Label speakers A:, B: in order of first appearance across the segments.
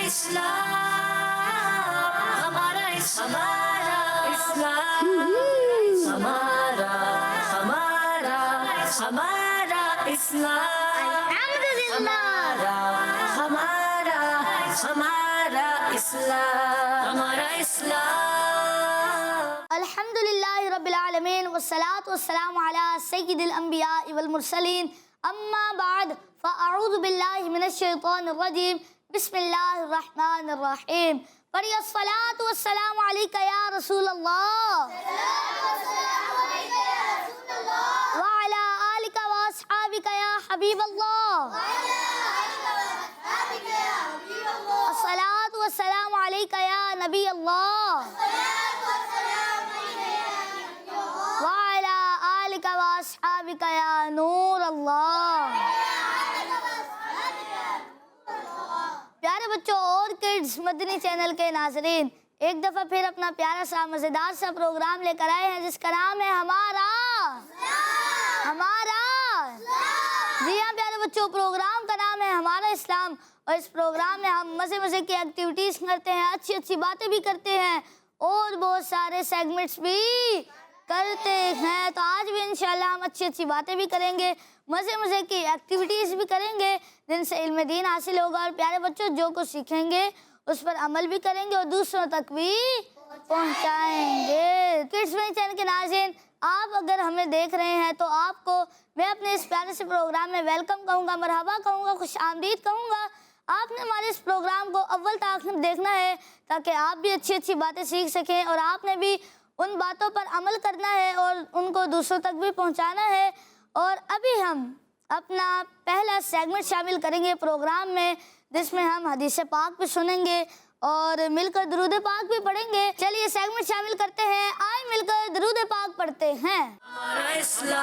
A: हमारा इस्लाम, हमारा हमारा हमारा इस्लाम, हमारा हमारा हमारा इस्लाम, हमारा इस्लाम।
B: अल्हम्दुलिल्लाहि रब्बिल आलमीन वस्सलातु वस्सलामु अला सय्यिदिल अंबिया वल मुरसलीन अम्मा बाद फ़अऊज़ु बिल्लाहि मिनश शैतानिर रजीम बिस्मिल्लाहिर रहमानिर रहीम। पढ़िए अस्सलातु वस्सलामु अलैका या रसूल अल्लाह व अला आलिका व अस्हाबिका या हबीब अल्लाह। अस्सलातु वस्सलामु अलैका या नबी अल्लाह व अला आलिका व अस्हाबिका या नूर अल्लाह। प्यारे बच्चों और किड्स मदनी चैनल के नाजरीन, एक दफ़ा फिर अपना प्यारा सा मज़ेदार सा प्रोग्राम लेकर आए हैं जिसका नाम है हमारा हमारा। जी हाँ प्यारे बच्चों, प्रोग्राम का नाम है हमारा इस्लाम और इस प्रोग्राम में हम मज़े मज़े की एक्टिविटीज़ करते हैं, अच्छी अच्छी बातें भी करते हैं और बहुत सारे सेगमेंट्स भी करते हैं। तो आज भी इंशाल्लाह हम अच्छी अच्छी बातें भी करेंगे, मज़े मज़े की एक्टिविटीज़ भी करेंगे जिनसे इल्म दीन हासिल होगा। और प्यारे बच्चों जो कुछ सीखेंगे उस पर अमल भी करेंगे और दूसरों तक भी पहुंचाएंगे। किड्स मदनी चैनल के नाज़रीन, आप अगर हमें देख रहे हैं तो आपको मैं अपने इस प्यारे से प्रोग्राम में वेलकम कहूँगा, मरहबा कहूँगा, खुश आमदीद कहूँगा। आपने हमारे इस प्रोग्राम को अव्वल तक आखिर देखना है ताकि आप भी अच्छी अच्छी बातें सीख सकें और आपने भी उन बातों पर अमल करना है और उनको दूसरों तक भी पहुंचाना है। और अभी हम अपना पहला सेगमेंट शामिल करेंगे प्रोग्राम में जिसमें हम हदीस पाक भी सुनेंगे और मिलकर दुरूद पाक भी पढ़ेंगे। चलिए सेगमेंट शामिल करते हैं, आए मिलकर दुरूद पाक पढ़ते हैं।
A: हमारा इस्लाम,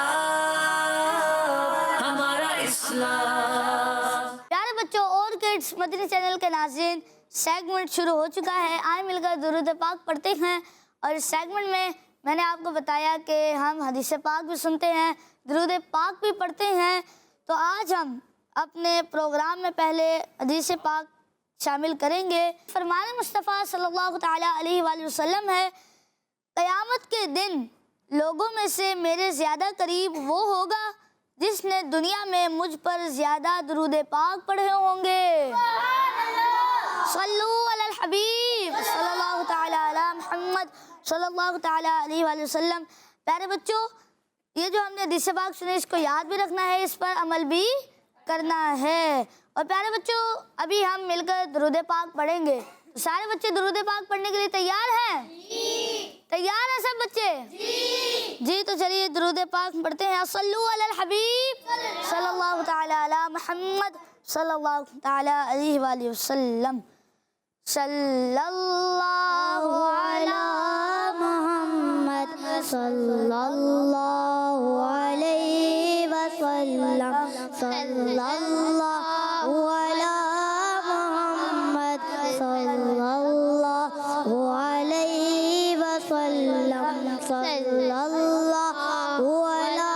A: हमारा इस्लाम।
B: प्यारे बच्चों और किड्स मदनी चैनल के नाज़रीन, सेगमेंट शुरू हो चुका है, आए मिलकर दुरूद पाक पढ़ते हैं। और इस सेगमेंट में मैंने आपको बताया कि हम हदीस पाक भी सुनते हैं, दुरूद पाक भी पढ़ते हैं। तो आज हम अपने प्रोग्राम में पहले हदीस पाक शामिल करेंगे। फरमान मुस्तफ़ा सल्लल्लाहु तआला अलैहि वसल्लम है, क़यामत के दिन लोगों में से मेरे ज़्यादा करीब वो होगा जिसने दुनिया में मुझ पर ज़्यादा दुरूद पाक पढ़े होंगे। सल्लू अलल हबीब सल्लल्लाहु तआला अला मुहम्मद सल्लल्लाहु तआला अलैहि वसल्लम। प्यारे बच्चों, ये जो हमने हदीस पाक सुने इसको याद भी रखना है, इस पर अमल भी करना है। और प्यारे बच्चों अभी हम मिलकर दुरूद पाक पढ़ेंगे। तो सारे बच्चे दुरूद पाक पढ़ने के लिए तैयार हैं? तैयार हैं सब बच्चे? जी तो चलिए दुरूद पाक पढ़ते हैं। सल्लू अलल हबीब सल्लल्लाहु तआला अला मुहम्मद सल्लल्लाहु तआला अलैहि वसल्लम। सल्लल्लाहु अला मुहम्मद सल्लल्लाहु अलैहि वसल्लम। सल्लल्लाहु अला मुहम्मद सल्लल्लाहु अलैहि वसल्लम। सल्लल्लाहु अला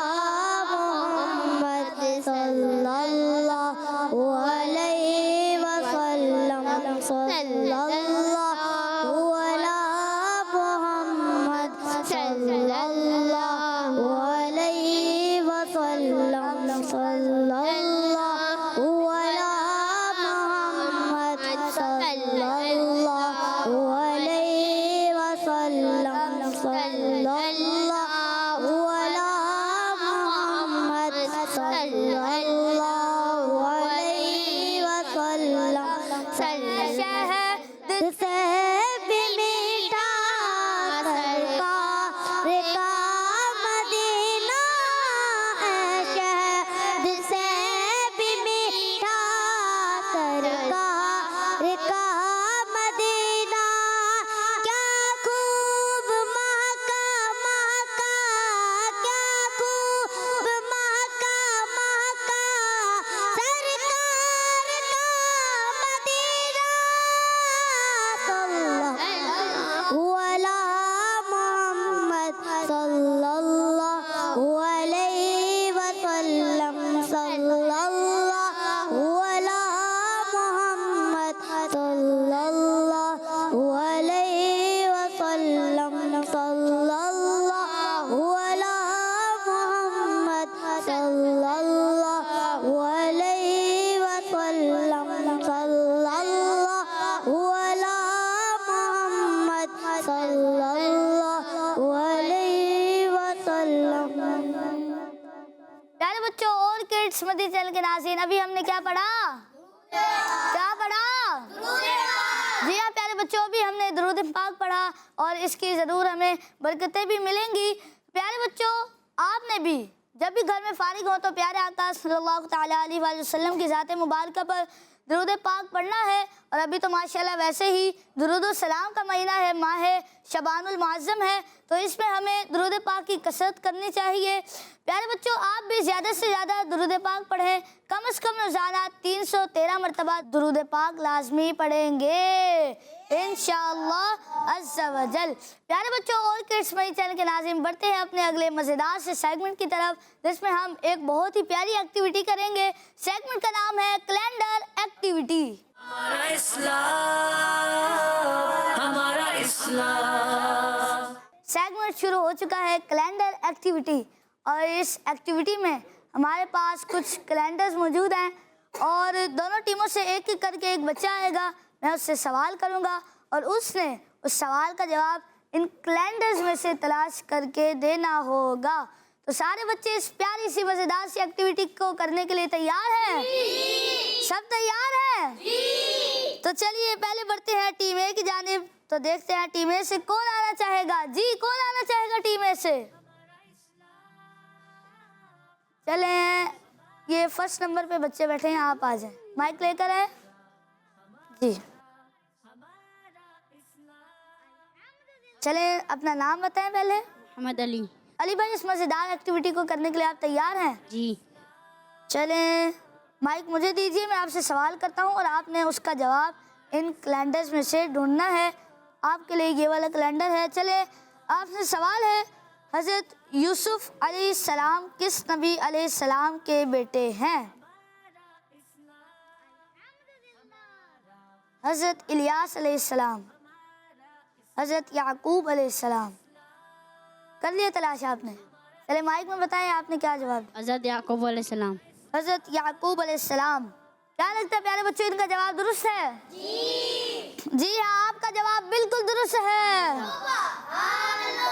B: मुहम्मद सल्लल्लाहु अलैहि वसल्लम। सल्लल्लाहु अला मुहम्मद सल्लल्लाहु अलैहि वसल्लम। सल्लल्लाहु अला मुहम्मद सल्लल्लाहु अलैहि वसल्लम। सल्लल्लाहु अला मुहम्मद सल्लल्लाहु अलैहि वसल्लम। शहद से भी मीठा सरकार का मदीना है, शहद से भी मीठा सरकार का मदीना। क्या खूब महका महका, क्या खूब महका महका सरकार का मदीना। नाज़रीन, अभी हमने क्या पढ़ा? क्या पढ़ा? जी हाँ प्यारे बच्चों, अभी हमने दुरूद पाक पढ़ा और इसकी ज़रूर हमें बरकतें भी मिलेंगी। प्यारे बच्चों, आपने भी जब भी घर में फारिग हो तो प्यारे आका सल्लल्लाहु तआला अलैहि वसल्लम की ज़ात मुबारक पर दुरूद पाक पढ़ना है। और अभी तो माशाल्लाह वैसे ही दुरूद सलाम का महीना है, माह शबानुल मुअज़्ज़म है, तो इसमें हमें दुरूद पाक की कसरत करनी चाहिए। प्यारे बच्चों, आप भी ज़्यादा से ज़्यादा दुरूद पाक पढ़ें, कम से कम रोज़ाना 313 मरतबा दुरूद पाक लाजमी पढ़ेंगे इंशाअल्लाह अज़्ज़ा व जल। प्यारे बच्चों, और किड्स मनी चैनल के नाज़रीन, बढ़ते हैं अपने अगले मज़ेदार से सेगमेंट की तरफ, जिसमें हम एक बहुत ही प्यारी एक्टिविटी करेंगे। सेगमेंट का नाम है कैलेंडर एक्टिविटी।
A: हमारा इस्लाम।
B: सेगमेंट शुरू हो चुका है कैलेंडर एक्टिविटी, और इस एक्टिविटी में हमारे पास कुछ कैलेंडर्स मौजूद हैं और दोनों टीमों से एक एक करके एक बच्चा आएगा। मैं उससे सवाल करूंगा और उसने उस सवाल का जवाब इन कैलेंडर्स में से तलाश करके देना होगा। तो सारे बच्चे इस प्यारी सी मज़ेदार सी एक्टिविटी को करने के लिए तैयार हैं? सब तैयार हैं? तो चलिए पहले बढ़ते हैं टीम ए की जानिब। तो देखते हैं टीम ए से कौन आना चाहेगा। जी, कौन आना चाहेगा टीम ए से? चलें, ये फर्स्ट नंबर पे बच्चे बैठे हैं, आप आ जाएं, माइक लेकर आए जी। चलें, अपना नाम बताएं पहले।
C: मोहम्मद अली।
B: अली भाई, इस मज़ेदार एक्टिविटी को करने के लिए आप तैयार हैं?
C: जी।
B: चलें, माइक मुझे दीजिए, मैं आपसे सवाल करता हूँ और आपने उसका जवाब इन कैलेंडर्स में से ढूंढना है। आपके लिए ये वाला कैलेंडर है। चले, आपसे सवाल है, हज़रत यूसुफ अलैहिस्सलाम किस नबी अलैहिस्सलाम के बेटे हैं? हज़रत इलियास अलैहिस्सलाम, हज़रत याकूब अलैहिस्सलाम। कर लिया तलाश आपने? चले, माइक में बताएं आपने क्या जवाब?
C: हज़रत याकूब अलैहिस्सलाम।
B: हज़रत याकूब अलैहिस्सलाम। क्या लगता है प्यारे बच्चों, इनका जवाब दुरुस्त है? जी हाँ, आपका जवाब बिल्कुल दुरुस्त है।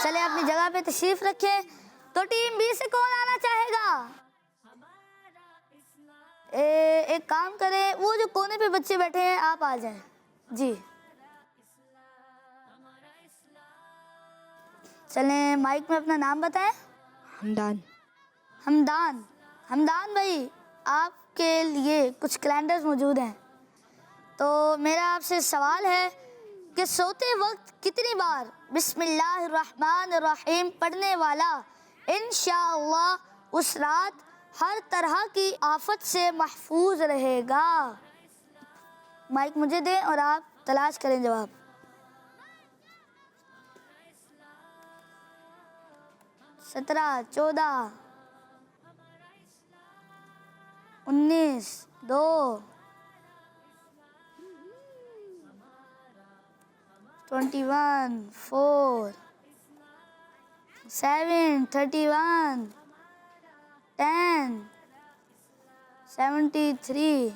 B: चले, अपनी जगह पे तशरीफ रखें। तो टीम बी से कौन आना चाहेगा? एक काम करें, वो जो कोने पे बच्चे बैठे हैं आप आ जाएं जी। चलें, माइक में अपना नाम बताएं।
C: हमदान।
B: हमदान। हमदान भाई, आपके लिए कुछ कैलेंडर्स मौजूद हैं। तो मेरा आपसे सवाल है कि सोते वक्त कितनी बार बिस्मिल्लाहिर्रहमानिर्रहीम पढ़ने वाला इंशाअल्लाह उस रात हर तरह की आफत से महफूज रहेगा? माइक मुझे दें और आप तलाश करें जवाब। सत्रह, 14, 19, 2, 21, 4, 7, 31, 10, 73।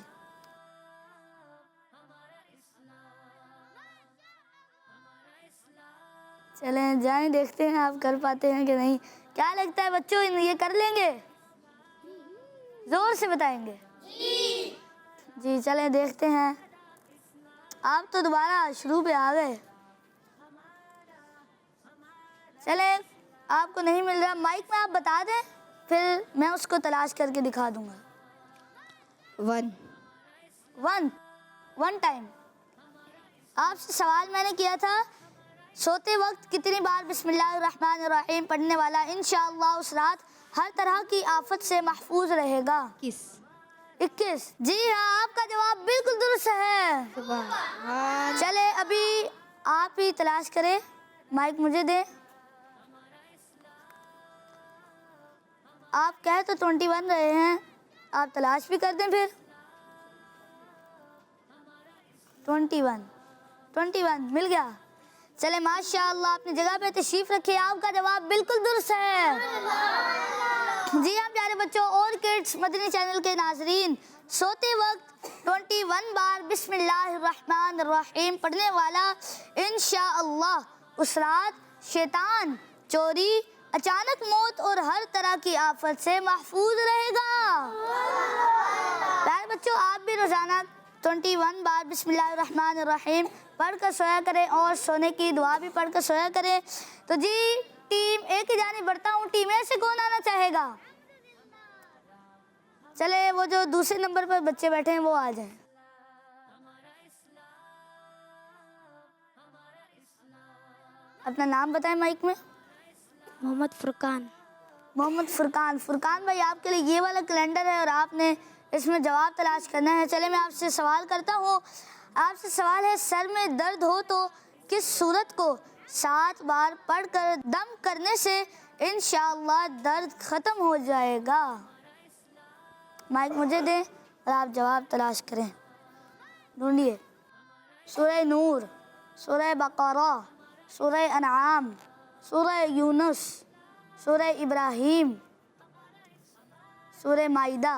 B: चलें, जाएं, देखते हैं आप कर पाते हैं कि नहीं। क्या लगता है बच्चों, ये कर लेंगे? जोर से बताएंगे जी। चलें, देखते हैं। आप तो दोबारा शुरू पे आ गए। चलें, आपको नहीं मिल रहा, माइक में आप बता दें, फिर मैं उसको तलाश करके दिखा दूंगा। 1 टाइम। आपसे सवाल मैंने किया था, सोते वक्त कितनी बार बिस्मिल्लाहिर्रहमानिर्रहीम पढ़ने वाला इंशाअल्लाह उस रात हर तरह की आफत से महफूज रहेगा? 21। जी हाँ, आपका जवाब बिल्कुल दुरुस्त है। चले, अभी आप ही तलाश करें, माइक मुझे दें। आप कह तो 21 रहे हैं, आप तलाश भी कर दें फिर। 21 मिल गया। चले, माशाअल्लाह, अपनी जगह पे तशरीफ रखिए, आपका जवाब बिल्कुल दुरुस्त है। जी हाँ प्यारे बच्चों और किड्स मदनी चैनल के नाजरीन, सोते वक्त 21 बार बिस्मिल्लाहिर्रहमानिर्रहीम पढ़ने वाला इंशाअल्लाह उस रात शैतान, चोरी, अचानक मौत और हर तरह की आफत से महफूज रहेगा। बच्चों आप भी रोज़ाना 21 बार बिस्मिल्लाहिर्रहमानिर्रहीम पढ़ कर सोया करें और सोने की दुआ भी पढ़ कर सोया करें। तो जी टीम ए की जानिब बढ़ता हूँ। टीम ए से कौन आना चाहेगा? चले वो जो दूसरे नंबर पर बच्चे बैठे हैं वो आ जाएं। अपना नाम बताएं माइक में।
C: मोहम्मद फुरकान।
B: मोहम्मद फुरकान। फुरकान भाई आपके लिए ये वाला कैलेंडर है और आपने इसमें जवाब तलाश करना है। चले मैं आपसे सवाल करता हूँ। आपसे सवाल है, सर में दर्द हो तो किस सूरत को 7 बार पढ़कर दम करने से इंशाअल्लाह दर्द ख़त्म हो जाएगा? माइक मुझे दें और आप जवाब तलाश करें। ढूंढिए। सूरह नूर, सूरह बकरा, सूरह अनआम, सूरह यूनुस, सूरह इब्राहीम, सूरह माइदा।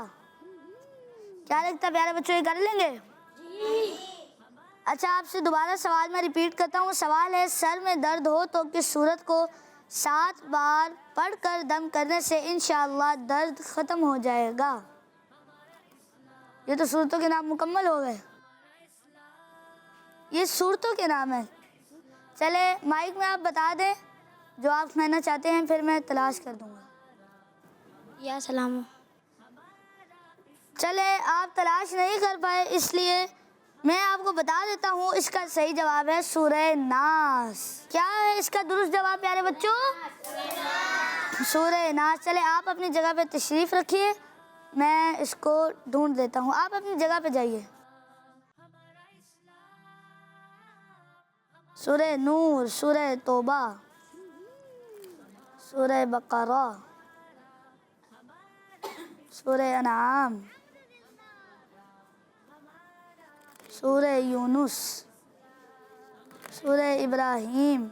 B: क्या लगता है प्यारे बच्चों, ये कर लेंगे? अच्छा आपसे दोबारा सवाल मैं रिपीट करता हूँ। सवाल है, सर में दर्द हो तो किस सूरत को 7 बार पढ़कर दम करने से इंशाअल्लाह दर्द ख़त्म हो जाएगा? ये तो सूरतों के नाम मुकम्मल हो गए। ये सूरतों के नाम है। चले माइक में आप बता दें जो आप कहना चाहते हैं, फिर मैं तलाश कर दूँगा।
C: या सलाम।
B: चले आप तलाश नहीं कर पाए, इसलिए मैं आपको बता देता हूँ। इसका सही जवाब है सूरह नास। क्या है इसका दुरुस्त जवाब प्यारे बच्चों? सूरह नास। चले आप अपनी जगह पे तशरीफ़ रखिए, मैं इसको ढूंढ देता हूँ। आप अपनी जगह पे जाइए। सूरह नूर, सूरह तौबा, सूरह बकरा, सूरह अनआम, सूरह यूनुस, सूरह इब्राहीम,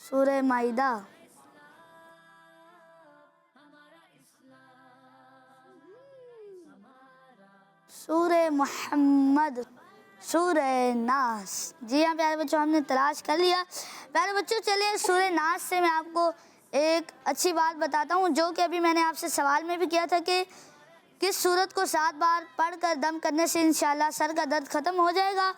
B: सूरह माइदा, सूरह मोहम्मद, सूरह नास। जी हाँ प्यारे बच्चों, हमने तलाश कर लिया। प्यारे बच्चों चलिए सूरह नास से मैं आपको एक अच्छी बात बताता हूँ, जो कि अभी मैंने आपसे सवाल में भी किया था कि किस सूरत को 7 बार पढ़कर दम करने से इंशाअल्लाह सर का दर्द ख़त्म हो जाएगा।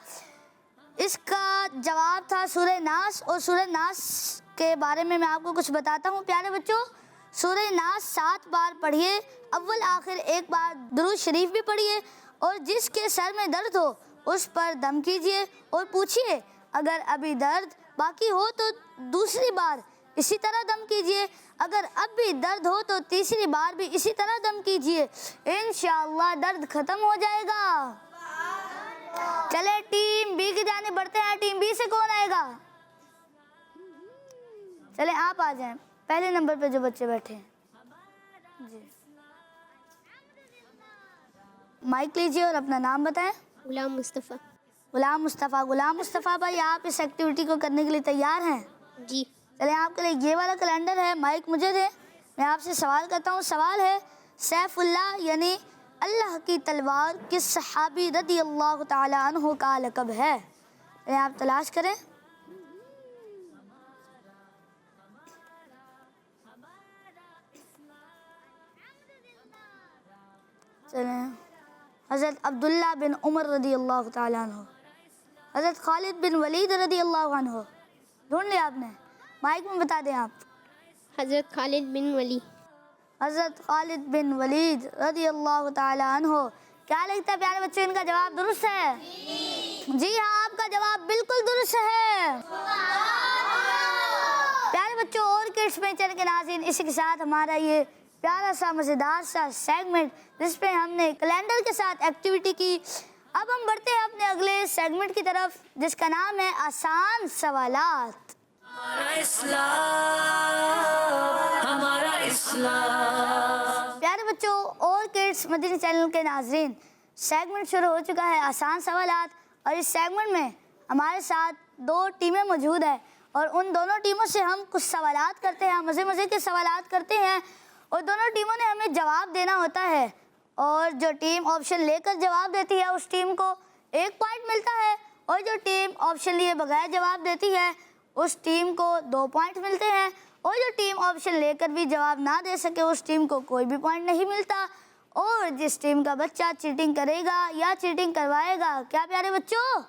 B: इसका जवाब था सूरह नास। और सूरह नास के बारे में मैं आपको कुछ बताता हूँ। प्यारे बच्चों सूरह नास 7 बार पढ़िए, अव्वल आखिर एक बार दुरूद शरीफ भी पढ़िए, और जिसके सर में दर्द हो उस पर दम कीजिए और पूछिए, अगर अभी दर्द बाकी हो तो दूसरी बार इसी तरह दम कीजिए, अगर अब भी दर्द हो तो तीसरी बार भी इसी तरह दम कीजिए, इंशाअल्लाह दर्द ख़त्म हो जाएगा। चले टीम बी की जानिब बढ़ते हैं। टीम बी से कौन आएगा? चले आप आ जाएं, पहले नंबर पे जो बच्चे बैठे हैं जी। माइक लीजिए और अपना नाम बताएं।
C: गुलाम मुस्तफ़ा।
B: गुलाम मुस्तफ़ा। गुलाम मुस्तफ़ा भाई आप इस एक्टिविटी को करने के लिए तैयार हैं?
C: जी।
B: चले आपके लिए ये वाला कैलेंडर है। माइक मुझे दे, मैं आपसे सवाल करता हूँ। सवाल है, सैफुल्लाह यानी अल्लाह की तलवार किस सहाबी रदी अल्लाह ताला अन्हु का लक़ब है? चले आप तलाश करें। चलें, हज़रत अब्दुल्ला बिन उमर रदी अल्लाह ताला अन्हु, हज़रत खालिद बिन वलीद रदी अल्लाह अन्हु। ढूंढ लिया आपने? माइक में बता दें आप।
C: हज़रत खालिद बिन वली।
B: हज़रत खालिद बिन वलीद रदी अल्लाह ताला अन्हु। क्या लगता है प्यारे बच्चों, इनका जवाब दुरुस्त है? जी हाँ, आपका जवाब बिल्कुल दुरुस्त है। प्यारे बच्चों और किड्स पेंचर के नाज़रीन, इसी के साथ हमारा ये प्यारा सा मज़ेदार सा सेगमेंट जिस पे हमने कैलेंडर के साथ एक्टिविटी की, अब हम बढ़ते हैं अपने अगले सेगमेंट की तरफ जिसका नाम है आसान सवालात।
A: हमारा इस्लाम।
B: प्यारे बच्चों और किड्स मदनी चैनल के नाजरीन, सेगमेंट शुरू हो चुका है आसान सवालात, और इस सेगमेंट में हमारे साथ 2 टीमें मौजूद है और उन दोनों टीमों से हम कुछ सवालात करते हैं, मज़े मज़े के सवालात करते हैं, और दोनों टीमों ने हमें जवाब देना होता है, और जो टीम ऑप्शन लेकर जवाब देती है उस टीम को 1 पॉइंट मिलता है, और जो टीम ऑप्शन लिए बगैर जवाब देती है उस टीम को 2 पॉइंट मिलते हैं। और जो टीम ऑप्शन लेकर भी जवाब ना दे सके उस टीम को कोई भी पॉइंट नहीं मिलता। और जिस टीम का बच्चा चीटिंग करेगा या चीटिंग करवाएगा, क्या प्यारे बच्चों?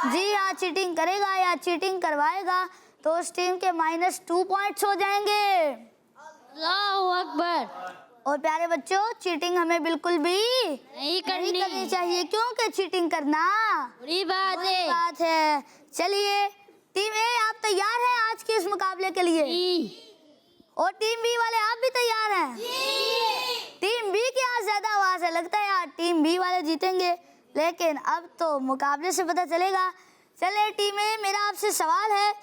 B: जी हाँ, चीटिंग करेगा या चीटिंग करवाएगा तो उस टीम के -2 पॉइंट्स हो जाएंगे।
C: अल्लाहु अकबर।
B: और प्यारे बच्चों, चीटिंग हमें बिल्कुल भी
C: नहीं
B: करनी चाहिए, क्योंकि चीटिंग करना
C: बुरी बात है।
B: बात है। चलिए टीम ए, आप तैयार हैं आज के इस मुकाबले के लिए? और टीम बी वाले, आप भी तैयार हैं? टीम बी की आज ज्यादा आवाज है, लगता है यार टीम बी वाले जीतेंगे, लेकिन अब तो मुकाबले से पता चलेगा। चलिए टीम ए, मेरा आपसे सवाल है,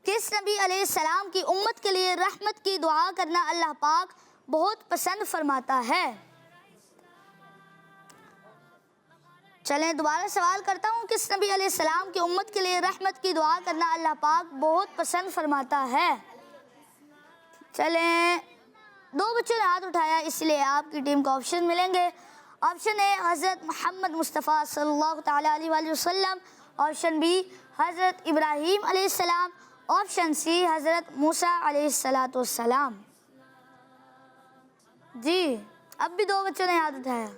B: किस नबी अलैहिस्सलाम की उम्मत के लिए रहमत की दुआ करना अल्लाह पाक बहुत पसंद फरमाता है? चलें दोबारा सवाल करता हूँ, किस नबी अलैहिस्सलाम की उम्मत के लिए रहमत की दुआ करना अल्लाह पाक बहुत पसंद फरमाता है? चलें, 2 बच्चों ने हाथ उठाया, इसलिए आपकी टीम को ऑप्शन मिलेंगे। ऑप्शन ए हज़रत मोहम्मद मुस्तफ़ा सल्लल्लाहु तआला अलैहि वसल्लम, ऑप्शन बी हज़रत इब्राहीम अलैहिस्सलाम, ऑप्शन सी हज़रत मूसा अलैहिस्सलाम। जी, अब भी 2 बच्चों ने हाथ उठाया।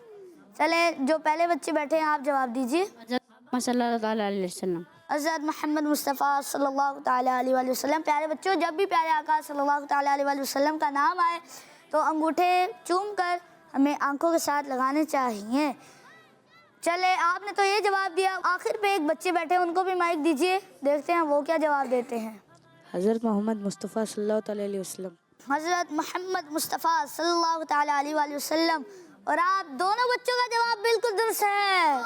B: चले, जो पहले बच्चे बैठे हैं आप जवाब दीजिए। हज़रत मोहम्मद मुस्तफ़ा सल्लल्लाहु तआला अलैहि वसल्लम। प्यारे बच्चों, जब भी प्यारे आका सल्लल्लाहु तआला अलैहि वसल्लम का नाम आए तो अंगूठे चूम कर हमें आंखों के साथ लगाने चाहिए। चले, आपने तो ये जवाब दिया, आखिर पे एक बच्चे बैठे हैं, उनको भी माइक दीजिए, देखते हैं वो क्या जवाब देते हैं।
D: हज़रत मोहम्मद मुस्तफ़ा सल्लल्लाहु अलैहि वसल्लम।
B: हज़रत मोहम्मद मुस्तफ़ा सल्लल्लाहु तआला अलैहि वसल्लम। और आप दोनों बच्चों का जवाब बिल्कुल दुरुस्त है।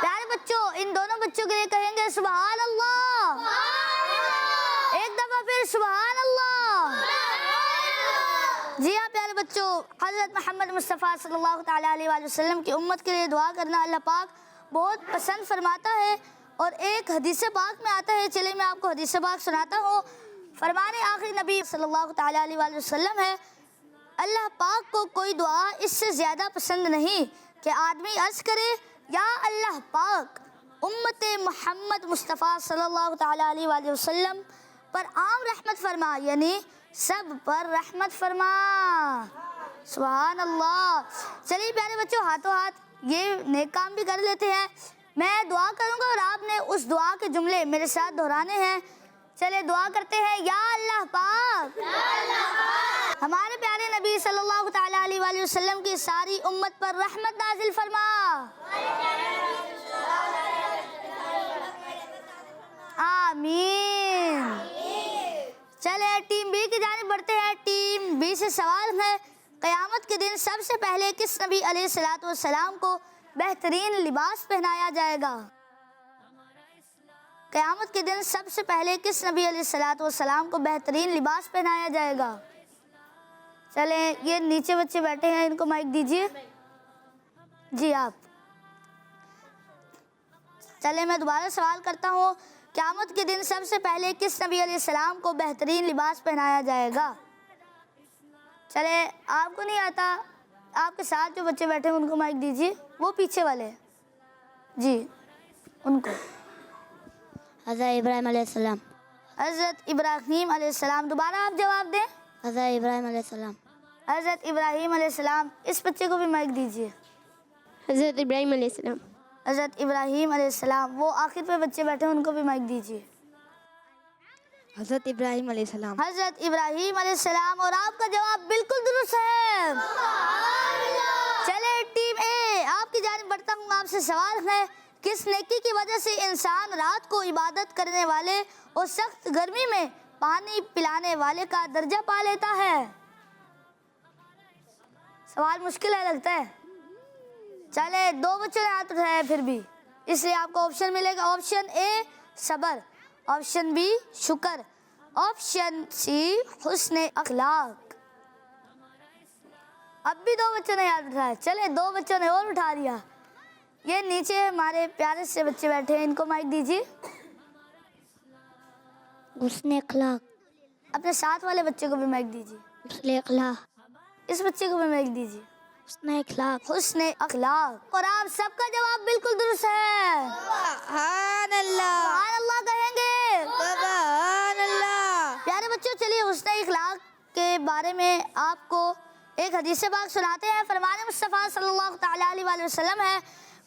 B: प्यारे बच्चों, इन दोनों बच्चों के लिए कहेंगे सुभान अल्लाह। एक दफा फिर सुभान अल्लाह। जी हाँ प्यारे बच्चों, हज़रत मोहम्मद मुस्तफ़ा सल्लल्लाहु तआला अलैहि वसल्लम की उम्मत के लिए दुआ करना अल्लाह पाक बहुत पसंद फरमाता है। और एक हदीस पाक में आता है, चलिए मैं आपको हदीस पाक सुनाता हूँ। फरमाने आखिरी नबी सल्लल्लाहु तआला अलैहि वसल्लम है, अल्लाह पाक को कोई दुआ इससे ज़्यादा पसंद नहीं कि आदमी अर्ज़ करे, या अल्लाह पाक उम्मत मोहम्मद मुस्तफ़ा सल्लल्लाहु तआला अलैहि वसल्लम पर आम रहमत फरमा, यानी सब पर रहमत फरमा। सुभान अल्लाह। चलिए प्यारे बच्चों, हाथों हाथ ये नेक काम भी कर लेते हैं। मैं दुआ करूँगा और आपने उस दुआ के जुमले मेरे साथ दोहराने हैं। चले दुआ करते हैं, या अल्लाह पाक हमारे प्यारे नबी सल्लल्लाहु तआला अलैहि वसल्लम की सारी उम्मत पर रहमत नाजिल फरमा। आमीन। चले टीम बी की जानिब बढ़ते हैं। टीम बी से सवाल है, क़यामत के दिन सबसे पहले किस नबी अलैहिस्सलातु वस्सलाम को बेहतरीन लिबास पहनाया जाएगा? क़यामत के दिन सबसे पहले किस नबी अलैहिस्सलातु वस्सलाम को बेहतरीन लिबास पहनाया जाएगा? चले, ये नीचे बच्चे बैठे हैं, इनको माइक दीजिए। जी आप। चले, मैं दोबारा सवाल करता हूँ, क़यामत के दिन सबसे पहले किस नबी अलैहिस्सलाम को बेहतरीन लिबास पहनाया जाएगा? चले, आपको नहीं आता, आपके साथ जो बच्चे बैठे हैं उनको माइक दीजिए, वो पीछे वाले जी, उनको।
C: हज़रत इब्राहीम अलैहिस्सलाम।
B: हज़रत इब्राहीम अलैहिस्सलाम। दोबारा आप जवाब दें।
C: हज़रत इब्राहीम अलैहिस्सलाम।
B: हज़रत इब्राहीम अलैहिस्सलाम। इस बच्चे को भी माइक दीजिए।
C: हज़रत इब्राहीम अलैहिस्सलाम।
B: हज़रत इब्राहीम अलैहिस्सलाम। वो आखिर पे बच्चे बैठे हैं, उनको भी माइक दीजिए।
D: हज़रत इब्राहीम अलैहिस्सलाम।
B: हज़रत इब्राहीम अलैहिस्सलाम। और आपका जवाब बिल्कुल दुरुस्त है। चले टीम ए, आपकी जानिब बढ़ता हूँ। आपसे सवाल है, किस नेकी की वजह से इंसान रात को इबादत करने वाले और सख्त गर्मी में पानी पिलाने वाले का दर्जा पा लेता है? सवाल मुश्किल है लगता है। चले, 2 बच्चों ने हाथ उठाया फिर भी, इसलिए आपको ऑप्शन मिलेगा। ऑप्शन ए सबर, ऑप्शन बी शुक्र, ऑप्शन सी हुस्न अखलाक। अब भी 2 बच्चों ने हाथ उठाया। चले, 2 बच्चों ने और उठा दिया। ये नीचे हमारे प्यारे से बच्चे बैठे हैं, इनको माइक दीजिए।
C: हुस्न अखलाक।
B: अपने साथ वाले बच्चे को भी माइक दीजिए।
C: हुस्न अखलाक।
B: इस बच्चे को भी माइक दीजिए।
C: हुस्न अखलाक।
B: हुस्न अखलाक। और आप सबका जवाब बिल्कुल दुरुस्त है।
D: सुभान अल्लाह।
B: सुभान अल्लाह कहेंगे।
D: सुभान अल्लाह।
B: इखलाक के बारे में आपको एक हदीस पाक सुनाते हैं। फरमान मुस्तफ़ा सल्लल्लाहु तआला अलैहि वसल्लम है,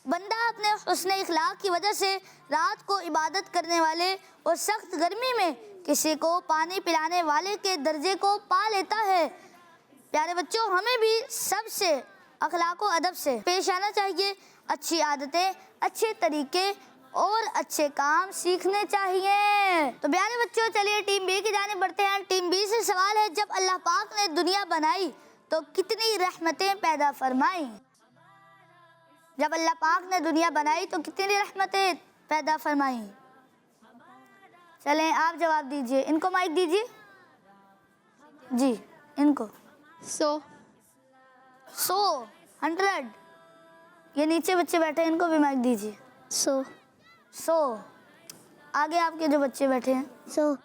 B: बंदा अपने हुस्न इखलाक की वजह से रात को इबादत करने वाले और सख्त गर्मी में किसी को पानी पिलाने वाले के दर्जे को पा लेता है। प्यारे बच्चों, हमें भी सबसे अखलाक व अदब से पेश आना चाहिए। अच्छी आदतें, अच्छे तरीके और अच्छे काम सीखने चाहिए। तो प्यारे बच्चों, चलिए टीम बी की जानिब बढ़ते हैं। टीम बी से सवाल है, जब अल्लाह पाक ने दुनिया बनाई तो कितनी रहमतें पैदा फरमाई? जब अल्लाह पाक ने दुनिया बनाई तो कितनी रहमतें पैदा फरमाई? चलें आप जवाब दीजिए। इनको माइक दीजिए जी, इनको
C: 100
B: 100 ये नीचे बच्चे बैठे हैं, इनको भी माइक दीजिए। 100 आगे आपके जो बच्चे बैठे हैं 100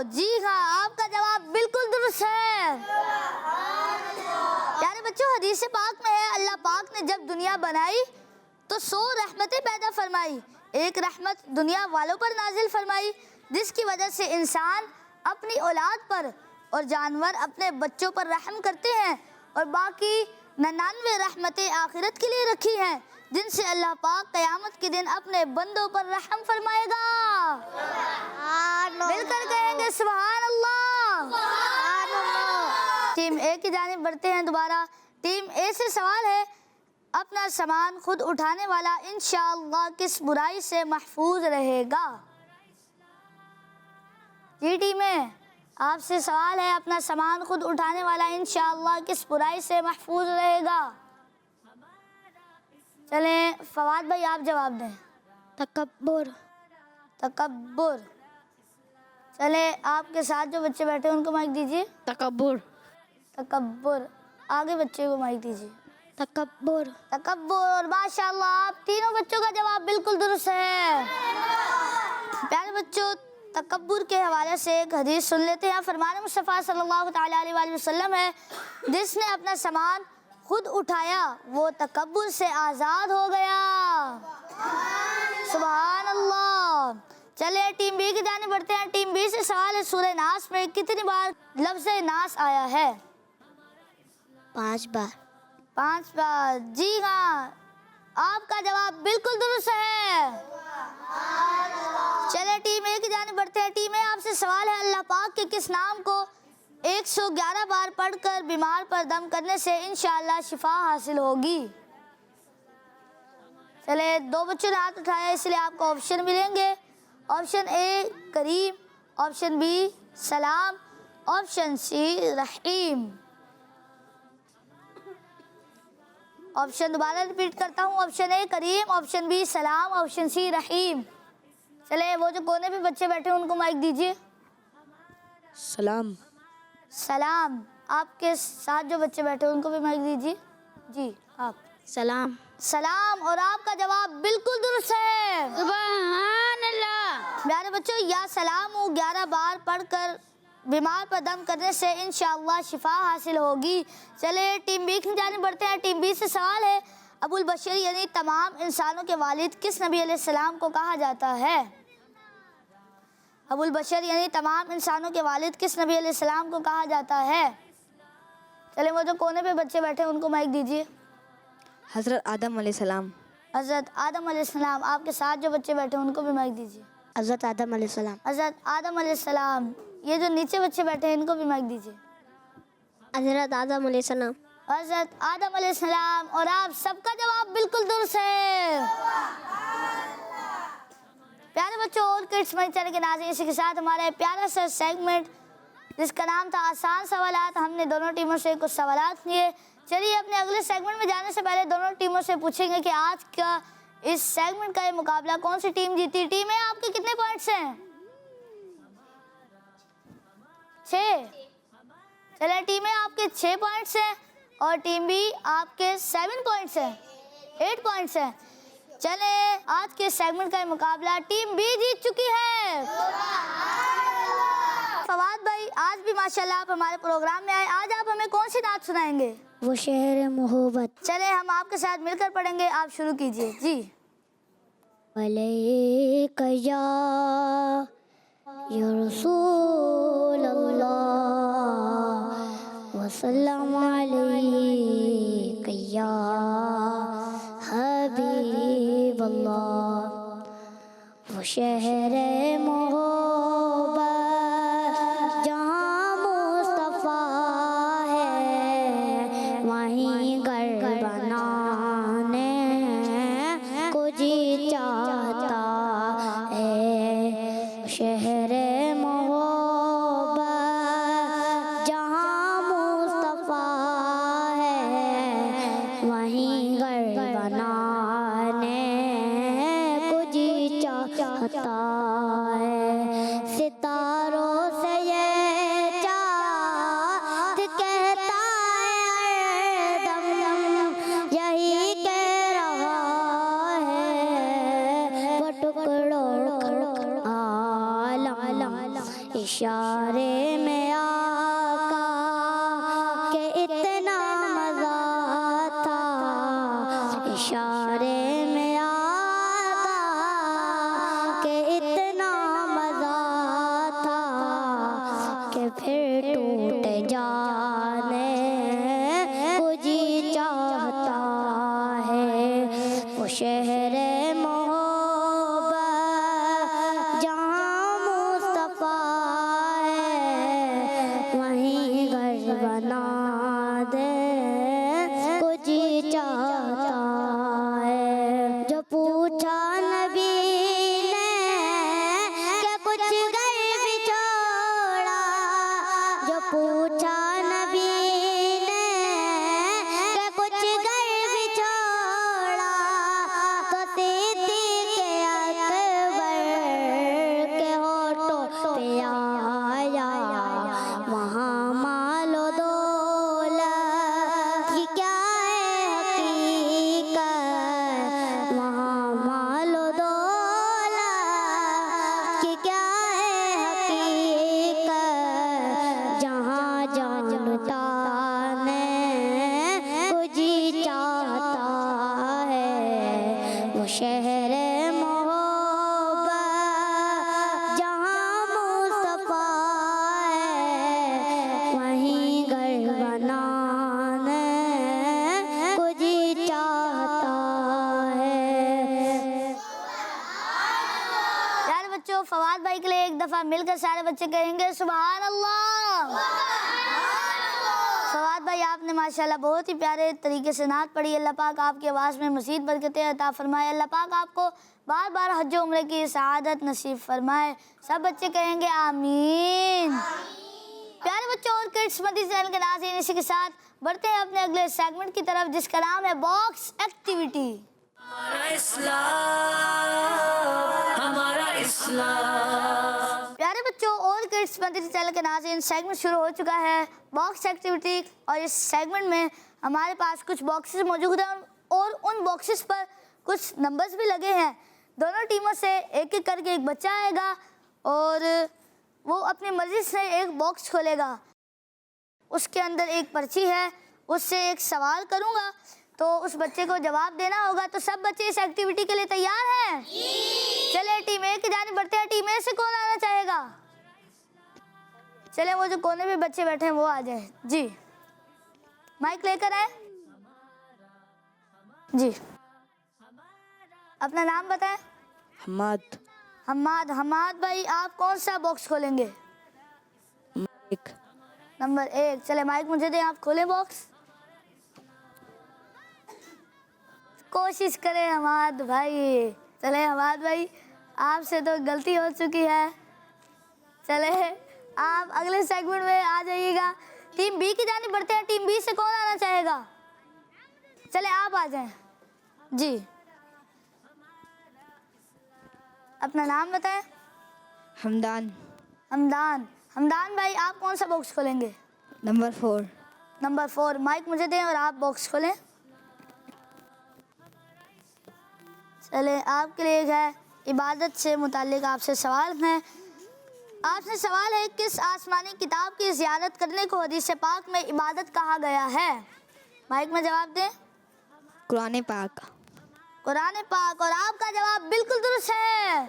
B: जी हाँ, आपका जवाब बिल्कुल दुरुस्त है। प्यारे बच्चों, हदीस पाक में है, अल्लाह पाक ने जब दुनिया बनाई तो 100 रहमतें पैदा फरमाई। एक रहमत दुनिया वालों पर नाजिल फरमाई, जिसकी वजह से इंसान अपनी औलाद पर और जानवर अपने बच्चों पर रहम करते हैं, और बाकी 99 रहमतें आखिरत के लिए रखी हैं, जिनसे अल्लाह पाक क़यामत के दिन अपने बंदों पर रहम फरमाएगा। मिलकर कहेंगे सुभान अल्लाह। टीम ए की जानिब बढ़ते हैं दोबारा। टीम ए से सवाल है, अपना सामान खुद उठाने वाला इंशाअल्लाह किस बुराई से महफूज रहेगा? जी टीम ए, आपसे सवाल है, अपना सामान खुद उठाने वाला इंशाअल्लाह किस बुराई से महफूज रहेगा? चलें फवाद भाई आप जवाब दें।
C: तकब्बुर।
B: चले आपके साथ जो बच्चे बैठे हैं उनको माइक दीजिए।
C: तकब्बुर।
B: आगे बच्चे को माइक दीजिए।
C: तकब्बुर।
B: और माशाअल्लाह आप तीनों बच्चों का जवाब बिल्कुल दुरुस्त है। प्यारे बच्चों, तकब्बुर के हवाले से एक हदीस सुन लेते हैं। फरमान मुस्तफ़ा सल्लल्लाहु तआला अलैहि वसल्लम है, जिसने अपना सामान खुद उठाया वो तकब्बुर से आज़ाद हो गया। सुभान अल्लाह। चले टीम बी की जानिब बढ़ते हैं। टीम बी से सवाल है, सूरह नास में कितनी बार लफ्ज़ नास आया है?
C: 5 बार।
B: 5 बार जी हाँ, आपका जवाब बिल्कुल दुरुस्त है। चले टीम ए की जानिब बढ़ते हैं। टीम ए आपसे सवाल है, अल्लाह पाक के किस नाम को 111 बार पढ़कर बीमार पर दम करने से इंशाअल्लाह शिफा हासिल होगी? चले 2 बच्चों ने हाथ उठाया, इसलिए आपको ऑप्शन मिलेंगे। Option A Karim, option B Salam, option C Rahim. Option दोबारा रिपीट करता हूँ, option A Karim, option B Salam, option C Rahim. चले वो जो कोने पे बच्चे बैठे हैं उनको माइक दीजिए। सलाम। आपके साथ जो बच्चे बैठे हैं उनको भी माइक दीजिए। जी आप। सलाम और आपका जवाब बिल्कुल दुरुस्त है।
C: सुभान अल्लाह।
B: प्यारे बच्चों, या सलाम 11 बार पढ़कर बीमार पर दम करने से इंशाअल्लाह शिफा हासिल होगी। चले टीम बी की जानिब बढ़ते हैं। टीम बी से सवाल है, अबुल बशर यानी तमाम इंसानों के वालिद किस नबी अलैहिस्सलाम को कहा जाता है? अबुल बशर यानी तमाम इंसानों के वालिद किस नबी अलैहिस्सलाम को कहा जाता है? चले वो जो कोने पे बच्चे बैठे हैं उनको माइक दीजिए।
D: हज़रत आदम अलैहिस्सलाम।
B: हज़रत आदम अलैहिस्सलाम। आपके साथ जो बच्चे बैठे हैं उनको भी माइक दीजिए।
C: हज़रत आदम अलैहिस्सलाम।
B: हज़रत आदम अलैहिस्सलाम। ये जो नीचे बच्चे बैठे हैं इनको भी माइक दीजिए।
C: हज़रत आदम अलैहिस्सलाम।
B: हज़रत आदम अलैहिस्सलाम। और आप सबका जवाब बिल्कुल दुरुस्त है। प्यारे बच्चों, और किड्स मनी चैनल के नाज़रीन, इसी के साथ हमारा प्यारा सा सेगमेंट जिसका नाम था आसान सवालात, हमने दोनों टीमों से कुछ सवालात किए। चलिए अपने अगले सेगमेंट में जाने से पहले दोनों टीमों से पूछेंगे कि आज का इस सेगमेंट का ये मुकाबला कौन सी टीम जीती। टीम है आपके कितने पॉइंट्स हैं? 6। चलिए टीम है आपके 6 पॉइंट्स हैं और टीम बी आपके 7 पॉइंट्स हैं, 8 पॉइंट्स हैं। चले आज के सेगमेंट का ये मुकाबला टीम बी जीत चुकी है। फवाद भाई, आज भी माशाल्लाह आप हमारे प्रोग्राम में आए। आज आप हमें कौन सी नात सुनाएंगे?
C: वो शहर मोहब्बत।
B: चले हम आपके साथ मिलकर पढ़ेंगे, आप शुरू कीजिए जी।
C: अलैका या या रसूल अल्लाह वसल्लम अलैका या हबीब अल्लाह। वो शहर मोहब्बत जहाँ मुस्तफ़ा है, वहीं घर बनाने को जी चाहता है। शहर मोहब्बत जहाँ मुस्तफ़ा है, वहीं घर बनाने को जी चाहता है। सितारों से ये चाहत कहता है दम दम, यही कह रहा है वो टुकड़ों आलम। इशारे में आका के इतना मजा था, इशारे में आका के इतना मजा था कि फिर टूट जाने को जी चाहता है। वो शहर मोहब्बत जहाँ मुस्तफ़ा है, वहीं घर बना दे को जी चाहता है। जो पूछा नबी ने कि कुछ घर भी छोड़ा, जो पूछा नबी ने कि कुछ घर भी छोड़ा, तो सिद्दीक़ अकबर के होठों पे आया वहाँ मालो दौलत की क्या है हकीकत, वहाँ मालो दौलत की क्या है हकीकत, जहाँ जानता ने को जी चाहता है। वो शहर मोहब्बत जहाँ मुस्तफ़ा है, वहीं घर बनाने को जी चाहता है।
B: यार बच्चों, फवाद भाई के लिए एक दफा मिलकर सारे बच्चे कहेंगे सुभान अल्लाह। फवाद भाई, आपने माशाल्लाह बहुत ही प्यारे तरीके से नात पढ़ी। अल्लाह पाक आपकी आवाज़ में मज़ीद बरकतें अता फरमाए। अल्लाह पाक आपको बार बार हज उम्र की सआदत नसीब फरमाए। सब बच्चे कहेंगे आमीन। प्यारे बच्चों और किड्स मदी चैनल के नाज़रीन, इसी के साथ बढ़ते हैं अपने अगले सेगमेंट की तरफ, जिसका नाम है बॉक्स एक्टिविटी।
A: हमारा इस्लाम, हमारा इस्लाम।
B: प्यारे बच्चों और किड्स मदरसा चैनल के नाज़रीन, सेगमेंट शुरू हो चुका है बॉक्स एक्टिविटी। और इस सेगमेंट में हमारे पास कुछ बॉक्सेस मौजूद हैं और उन बॉक्सेस पर कुछ नंबर्स भी लगे हैं। दोनों टीमों से एक एक करके एक बच्चा आएगा और वो अपनी मर्जी से एक बॉक्स खोलेगा। उसके अंदर एक पर्ची है, उससे एक सवाल करूँगा तो उस बच्चे को जवाब देना होगा। तो सब बच्चे इस एक्टिविटी के लिए तैयार हैं? चले टीम ए की जानिब बढ़ते हैं। टीम ए से कौन आना चाहेगा? चले वो जो कोने में बच्चे बैठे हैं वो आ जाए जी। माइक लेकर आए जी। अपना नाम बताएं।
D: हम्माद।
B: हम्माद भाई, आप कौन सा बॉक्स खोलेंगे?
D: एक।
B: नंबर 1। चले माइक मुझे दें, आप खोलें बॉक्स। कोशिश करें हम्माद भाई। चले हम्माद भाई, आपसे तो गलती हो चुकी है। चले आप अगले सेगमेंट में आ जाइएगा। टीम बी की जानिब बढ़ते हैं। टीम बी से कौन आना चाहेगा? चले आप आ जाएं जी। अपना नाम बताएं।
D: हमदान।
B: हमदान भाई, आप कौन सा बॉक्स खोलेंगे?
D: नंबर 4।
B: नंबर 4। माइक मुझे दें और आप बॉक्स खोलें। चले आपके लिए है इबादत से मुताल्लिक आपसे सवाल है। आपसे सवाल है, किस आसमानी किताब की ज़ियारत करने को हदीस पाक में इबादत कहा गया है? माइक में जवाब दें।
D: कुरान पाक।
B: कुरान पाक। और आपका जवाब बिल्कुल दुरुस्त है।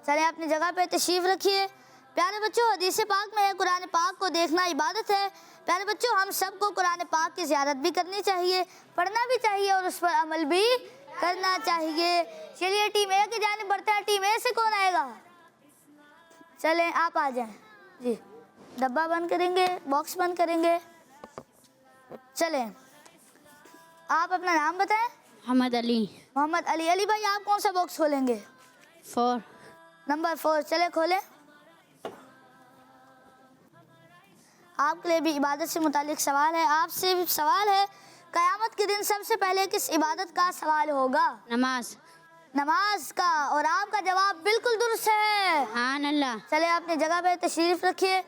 B: चले अपनी जगह पे तशरीफ रखिए। प्यारे बच्चों, हदीस पाक में है कुरान पाक को देखना इबादत है। प्यारे बच्चों, हम सबको कुरान पाक की ज़ियारत भी करनी चाहिए, पढ़ना भी चाहिए और उस पर अमल भी करना चाहिए। चलिए टीम ए की जानिब बढ़ते हैं। टीम ए से कौन आएगा? चलें आप आ जाएं जी। डब्बा बंद करेंगे, बॉक्स बंद करेंगे। चलें, आप अपना नाम बताएं।
C: मोहम्मद अली।
B: मोहम्मद अली। अली भाई, आप कौन सा बॉक्स खोलेंगे?
C: 4।
B: नंबर 4। चले खोलें। आपके लिए भी इबादत से मुतालिक सवाल है। आपसे भी सवाल है, क़यामत के दिन सबसे पहले किस इबादत का सवाल होगा?
C: नमाज।
B: नमाज का। और आपका जवाब बिल्कुल दुरुस्त है।
C: हाँ अल्लाह।
B: चले अपनी जगह पे तशरीफ रखिए।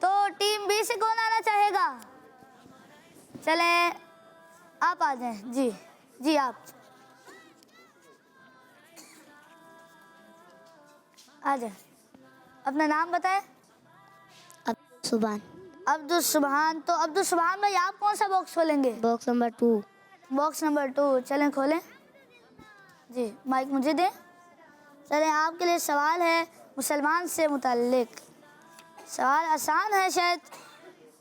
B: तो टीम बी से कौन आना चाहेगा? चले आप आ जाएं जी। जी आप आ जाएं। अपना नाम बताएं।
C: सुभान।
B: अब्दुल सुबहान। तो अब्दुल सुबहान भाई, आप कौन सा बॉक्स खोलेंगे?
C: Box number 2।
B: Box number 2। चलें खोलें जी। माइक मुझे दें। चलें, आपके लिए सवाल है मुसलमान से मुताल्लिक। सवाल आसान है शायद।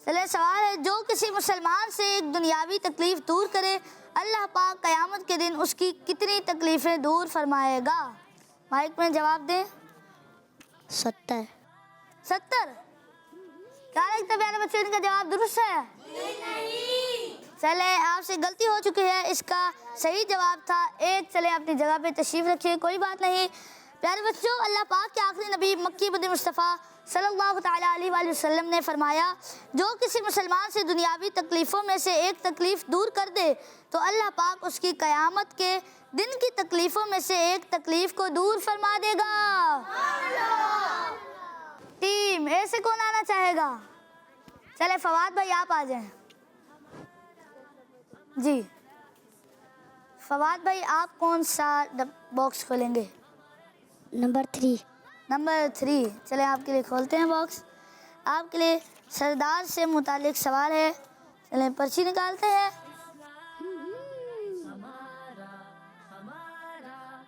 B: चलें, सवाल है, जो किसी मुसलमान से एक दुनियावी तकलीफ़ दूर करे, अल्लाह पाक क़यामत के दिन उसकी कितनी तकलीफ़ें दूर फरमाएगा? माइक में जवाब दें।
C: 70।
B: 70। क्या लगता है प्यारे बच्चों, इनका जवाब दुरुस्त है? चले, आपसे गलती हो चुकी है। इसका सही जवाब था 1। चले अपनी जगह पे तशरीफ़ रखिए, कोई बात नहीं। प्यारे बच्चों, अल्लाह पाक के आखिरी नबी मक्की बदी मुस्तफ़ा सल्लल्लाहु तआला अलैहि वसल्लम ने फरमाया, जो किसी मुसलमान से दुनियावी तकलीफ़ों में से एक तकलीफ़ दूर कर दे तो अल्लाह पाक उसकी क़यामत के दिन की तकलीफ़ों में से एक तकलीफ़ को दूर फरमा देगा। टीम ए से कौन आना चाहेगा? चले फवाद भाई, आप आ जाएं जी। फवाद भाई, आप कौन सा बॉक्स खोलेंगे?
C: नंबर 3।
B: नंबर 3। चले आपके लिए खोलते हैं बॉक्स। आपके लिए सरदार से मुतालिक सवाल है। चले पर्ची निकालते हैं।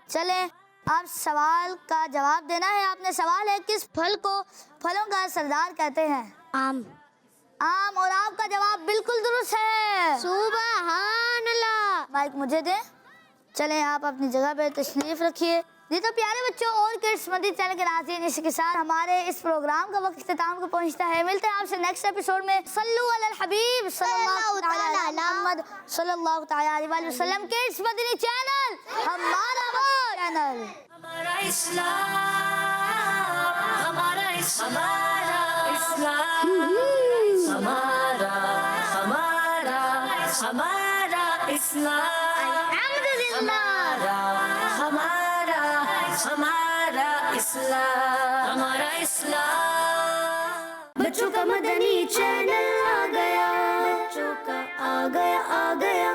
B: चले, आप सवाल का जवाब देना है। आपने सवाल है, किस फल को फलों का सरदार कहते हैं?
C: आम।
B: आम। और आपका जवाब बिल्कुल दुरुस्त है।
C: सुभान अल्लाह।
B: माइक मुझे दें। चलें, आप अपनी जगह पे तशरीफ रखिए जी। तो प्यारे बच्चों, और किड्स मदीद चैनल के नाज़रीन, इसके साथ हमारे इस प्रोग्राम का वक्त इख्तिताम को पहुंचता है। मिलते हैं आपसे नेक्स्ट एपिसोड में। सल्लु अलल हबीब सल्लल्लाहु तआला मोहम्मद सल्लल्लाहु तआला अलैहि वसल्लम। किड्स मदनी चैनल हमारा चैनल।
A: हमारा इस्लाम, हमारा इस्लाम, हमारा हमारा हमारा इस्लाम, हमारा हमारा हमारा इस्लाम, हमारा इस्लाम। बच्चों का मदनी चैनल आ गया, बच्चों का आ गया, आ गया।